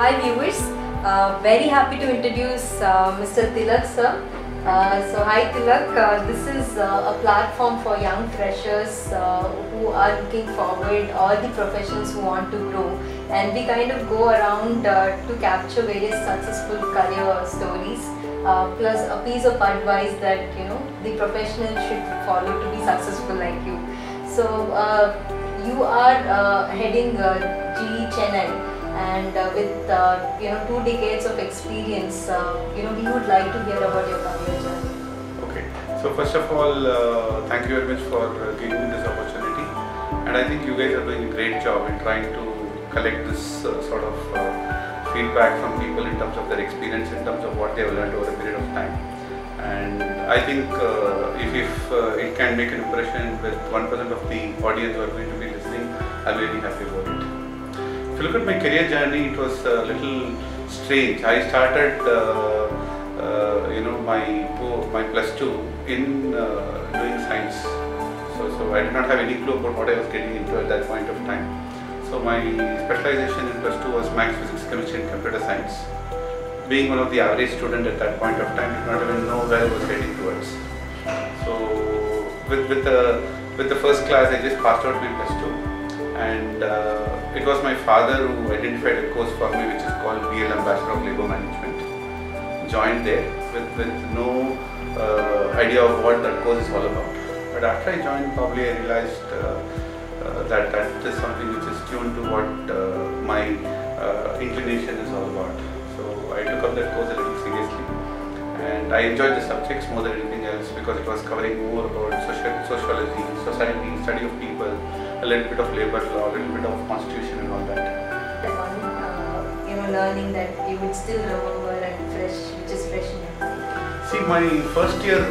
Hi viewers, very happy to introduce Mr. Thilak sir. So hi Thilak, this is a platform for young freshers who are looking forward, all the professionals who want to grow, and we kind of go around to capture various successful career stories plus a piece of advice that the professional should follow to be successful like you. So you are heading GE Chennai, and with 2 decades of experience, we would like to hear about your career journey. Okay, so first of all, thank you very much for giving me this opportunity, and I think you guys are doing a great job in trying to collect this sort of feedback from people in terms of their experience, in terms of what they have learned over a period of time. And I think if it can make an impression with 1% of the audience who are going to be listening, I'm really happy about it. If you look at my career journey, it was a little strange. I started, my +2 in doing science. So I did not have any clue about what I was getting into at that point of time. So my specialization in +2 was Maths, Physics, Chemistry and Computer Science. Being one of the average student at that point of time, did not even know where I was heading towards. So with the first class, I just passed out my +2, and it was my father who identified a course for me, which is called BLM, Bachelor of Labour Management. Joined there with no idea of what that course is all about. But after I joined, probably I realized that is something which is tuned to what my inclination is all about. So I took up that course a little seriously, and I enjoyed the subjects more than anything else because it was covering more about sociology, society, study of people, a little bit of labor law, a little bit of constitution and all that. Learning that you would still remember and which is fresh in your mind. See, my first year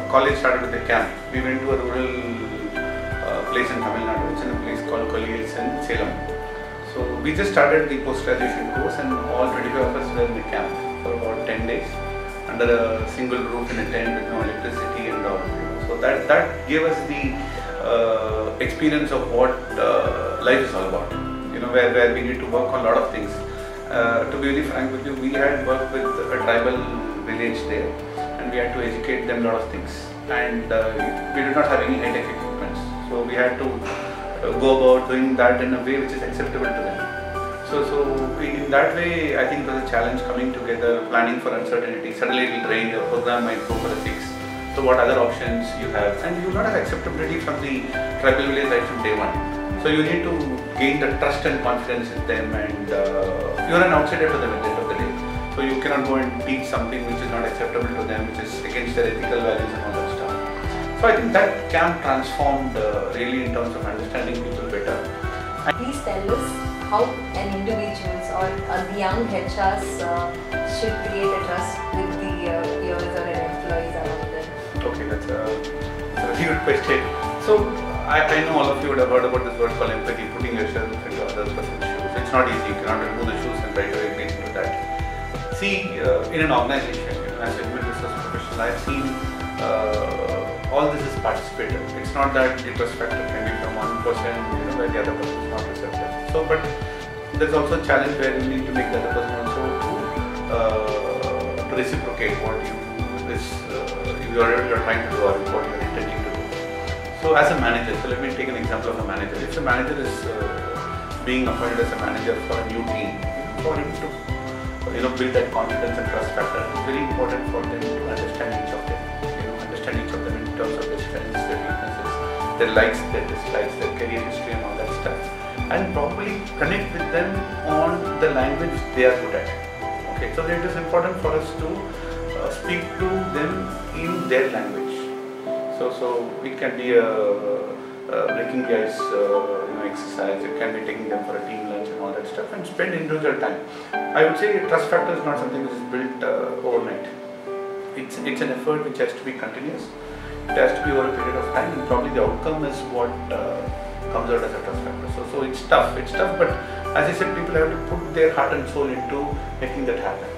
college started with a camp. We went to a rural place in Tamil Nadu. It's in a place called Koliyils in Salem. So we just started the post-graduation course, and all 25 of us were in the camp for about 10 days under a single roof in a tent with no electricity and all. So that gave us the experience of what life is all about. Where we need to work on a lot of things. To be very frank with you, we had worked with a tribal village there, and we had to educate them a lot of things. And we did not have any high-tech equipment, so we had to go about doing that in a way which is acceptable to them. So in that way, I think it was a challenge coming together, planning for uncertainty. Suddenly it will rain, your program might go for a 6. So what other options you have? And you will not have acceptability from the tribal village right from day one. So you need to gain the trust and confidence in them, and you are an outsider to them at the end of the day. So you cannot go and teach something which is not acceptable to them, which is against their ethical values and all that stuff. So I think that camp transformed really in terms of understanding people better. Please tell us how an individuals or the young HRs should create a trust with the peers or employees around them. Okay, that's a very good question. So I know all of you would have heard about this word called empathy, putting yourself into other person's shoes. It's not easy. You cannot remove the shoes and right away get into that. See, in an organization, as a human resource professional, I've seen all this is participative. It's not that the trust factor can be from one person, where the other person is not receptive. So, but there's also a challenge where you need to make the other person also to reciprocate what you're trying to do or what you're intending to do. So as a manager, so let me take an example of a manager. If a manager is being appointed as a manager for a new team, for him to build that confidence and trust factor, it's very important for them to understand each of them. Understand each of them in terms of their strengths, their weaknesses, their likes, their dislikes, their career history and all that stuff, and probably connect with them on the language they are good at. Okay, so it is important for us to speak to them in their language. So it can be a breaking the ice exercise, it can be taking them for a team lunch and all that stuff, and spend individual time. I would say trust factor is not something which is built overnight. It's an effort which has to be continuous. It has to be over a period of time, and probably the outcome is what comes out as a trust factor. So it's tough, but as I said, people have to put their heart and soul into making that happen.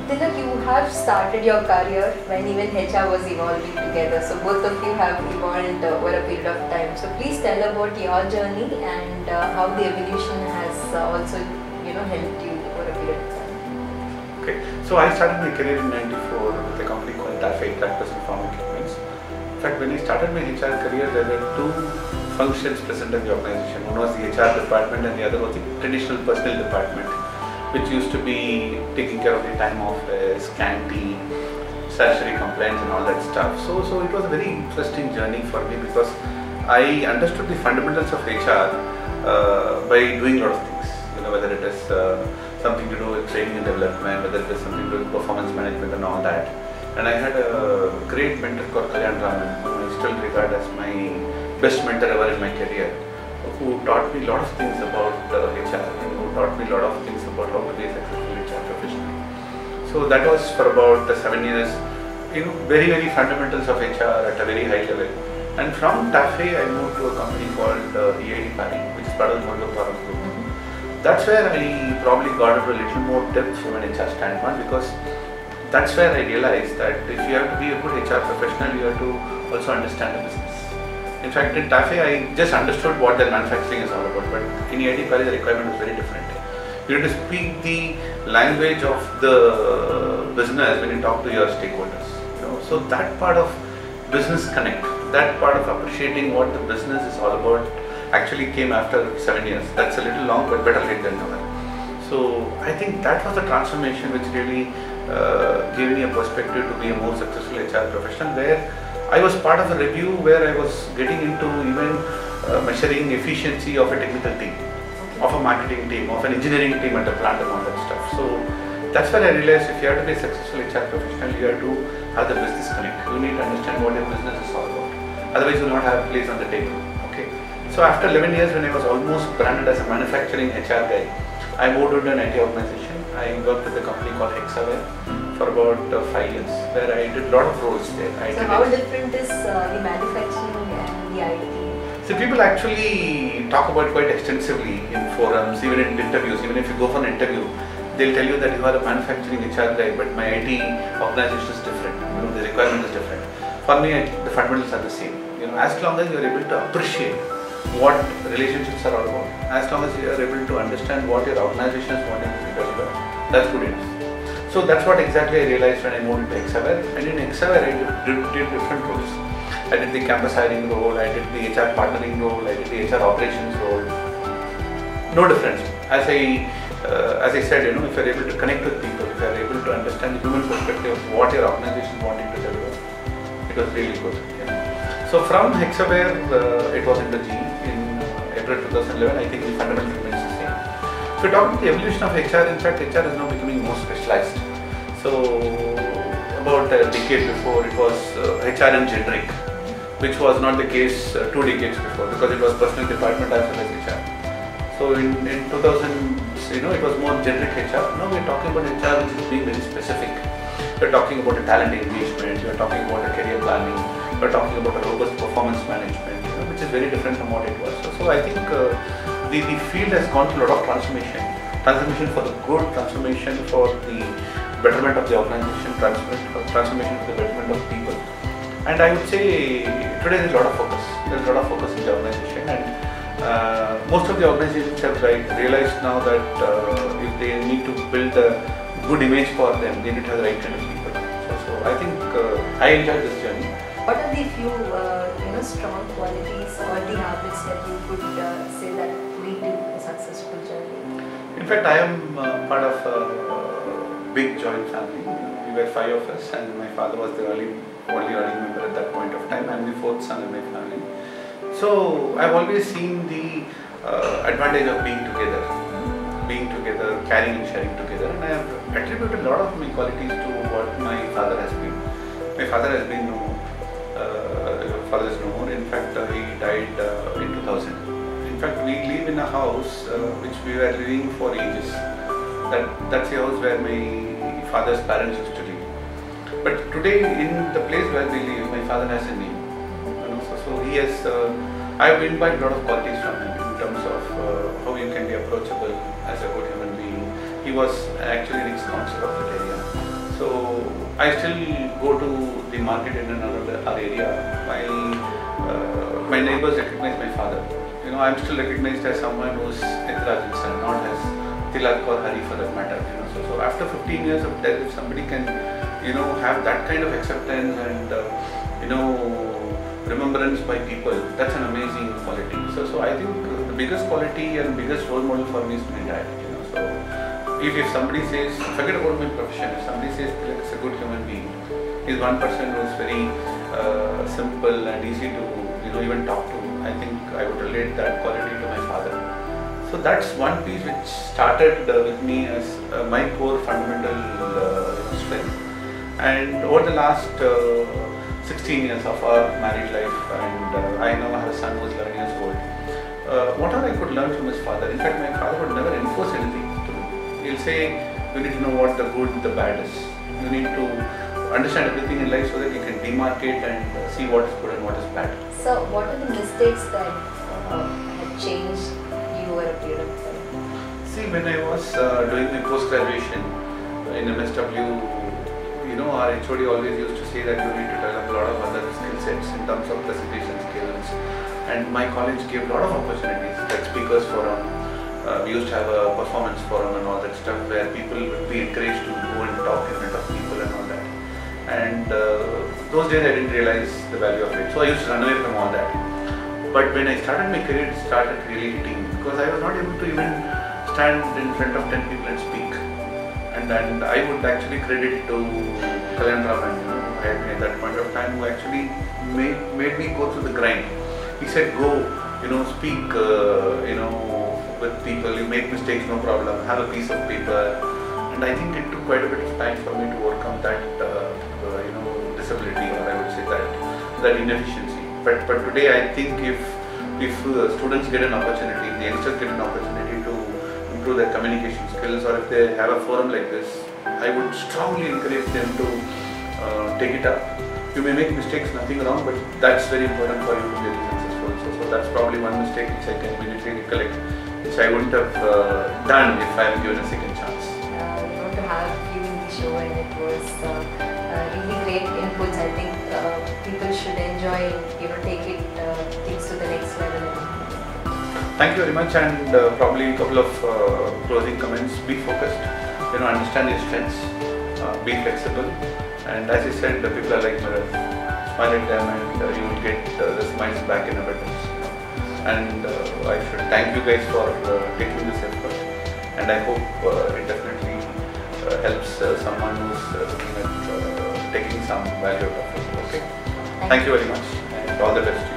Tilak, you have started your career when even HR was evolving together. So both of you have evolved over a period of time. So please tell about your journey and how the evolution has also, helped you over a period of time. Okay, so I started my career in '94 with a company called Traffic Tractors and Farm Equipments. In fact, when I started my HR career, there were two functions present in the organization. One was the HR department and the other was the traditional personnel department, which used to be taking care of the time office, canteen, statutory compliance and all that stuff. So it was a very interesting journey for me because I understood the fundamentals of HR by doing a lot of things. Whether it is something to do with training and development, whether it is something to do with performance management and all that. And I had a great mentor called Kalyan Raman, whom I still regard as my best mentor ever in my career, who taught me a lot of things about HR and who taught me a lot of things about how to be a successful HR professional. So that was for about 7 years, very, very fundamentals of HR at a very high level. And from TAFE, I moved to a company called EID Pari, which is part of the Mondo Forum Group. That's where I probably got into a little more depth from an HR standpoint, because that's where I realized that if you have to be a good HR professional, you have to also understand the business. In fact, in TAFE, I just understood what their manufacturing is all about, but in EID Pari, the requirement is very different. You need to speak the language of the business when you talk to your stakeholders. So that part of business connect, that part of appreciating what the business is all about, actually came after 7 years. That's a little long, but better late than never. So I think that was the transformation which really gave me a perspective to be a more successful HR professional, where I was part of a review where I was getting into even measuring efficiency of a technical team, of a marketing team, of an engineering team at a plant and all that stuff. So that's where I realized if you have to be a successful HR professional, you have to have the business connect. You need to understand what your business is all about. Otherwise, you will not have a place on the table. Okay. So after 11 years, when I was almost branded as a manufacturing HR guy, I moved into an IT organization. I worked with a company called Hexaware for about 5 years, where I did a lot of roles there. So how different is the manufacturing and the IT? So people actually talk about quite extensively in forums, even in interviews. Even if you go for an interview, they'll tell you that you are a manufacturing HR guy, but my IT organization is different. The requirement is different. For me, the fundamentals are the same. As long as you are able to appreciate what relationships are all about, as long as you are able to understand what your organization is wanting to deliver, that's good enough. So that's what exactly I realized when I moved into Hexaware. And in Hexaware, I did different roles. I did the campus hiring role, I did the HR partnering role, I did the HR operations role. No difference. As I said, if you are able to connect with people, if you are able to understand the human perspective of what your organization is wanting to deliver, it was really good. So from Hexaware, it was into GE in April 2011. I think the fundamental remains the same. If you talk about the evolution of HR, in fact, HR is now becoming more specialized. So about a decade before, it was HR and generic, which was not the case 2 decades before, because it was personnel department as well as HR. So in 2000, it was more generic HR. Now we're talking about HR which is being very specific. We're talking about a talent engagement, we're talking about a career planning, we're talking about a robust performance management, which is very different from what it was. So I think the field has gone through a lot of transformation for the good, transformation for the betterment of the organization, transformation for the betterment of people. And I would say today there's a lot of focus. There's a lot of focus in the organization, and most of the organizations have realized now that if they need to build a good image for them, they need to have the right kind of people. So I think I enjoyed this journey. What are the few strong qualities or the habits that you could say that lead to a successful journey? In fact, I am part of a big joint family. We were 5 of us, and my father was the only earning member at that point of time. I am the 4th son in my family. So I've always seen the advantage of being together, caring and sharing together, and I have attributed a lot of my qualities to what my father has been. My father has been no more. Father is no more. In fact, he died in 2000. In fact, we live in a house which we were living for ages. That's the house where my father's parents used to live. But today, in the place where we live, my father has a name. So he has. I have imbibed a lot of qualities from him in terms of how you can be approachable as a good human being. He was actually an ex-councillor of that area. So I still go to the market in another our area. My neighbors recognize my father. You know, I'm still recognized as someone who's Ithrajan's son, not as Thilak or Hari for that matter. You know, so after 15 years of death, if somebody can, you know, have that kind of acceptance and you know, remembrance by people, that's an amazing quality. So I think the biggest quality and biggest role model for me is my dad. You know, so if somebody says, forget about my profession, if somebody says Thilak is a good human being, he's one person who is very simple and easy to, you know, even talk to, I think I would relate that quality to my father. So that's one piece which started with me as my core fundamental strength. And over the last 16 years of our married life, and I now have a son who is 11 years old. Whatever I could learn from his father, in fact my father would never enforce anything to me. He'll say, you need to know what the good, the bad is. You need to understand everything in life so that you can demarcate and see what is good and what is bad. So what are the mistakes that had changed you over a period of time? See, when I was doing my post-graduation in MSW, you know, our HOD always used to say that you need to develop a lot of other skill sets in terms of presentation skills. And my college gave a lot of opportunities, like speakers forum. We used to have a performance forum and all that stuff where people would be encouraged to go and talk in front of people and all that. And those days I didn't realize the value of it. So I used to run away from all that. But when I started my career, it started really hitting me because I was not able to even stand in front of 10 people and speak. And I would actually credit to Kalyan Raman, you know, at that point of time, who actually made me go through the grind. He said, go, you know, speak, you know, with people, you make mistakes, no problem, have a piece of paper. And I think it took quite a bit of time for me to overcome that, you know, disability, or I would say that inefficiency. But today I think if students get an opportunity, the youngsters get an opportunity to improve their communication skills, or if they have a forum like this, I would strongly encourage them to take it up. You may make mistakes, nothing wrong, but that's very important for you to be successful. So that's probably one mistake which I can immediately recollect, which I wouldn't have done if I am given a second chance. To have you in the show, and it was really great inputs. I think people should enjoy and, you know, take it things to the next level. Thank you very much, and probably a couple of closing comments. Be focused, you know, understand your strengths, be flexible, and as I said, the people are like mirrors. Smile at them and you will get the smiles back in abundance. You know. And I should thank you guys for taking this effort, and I hope it definitely helps someone who's looking at taking some value out of it. Okay. Thank you very much, and all the best to you.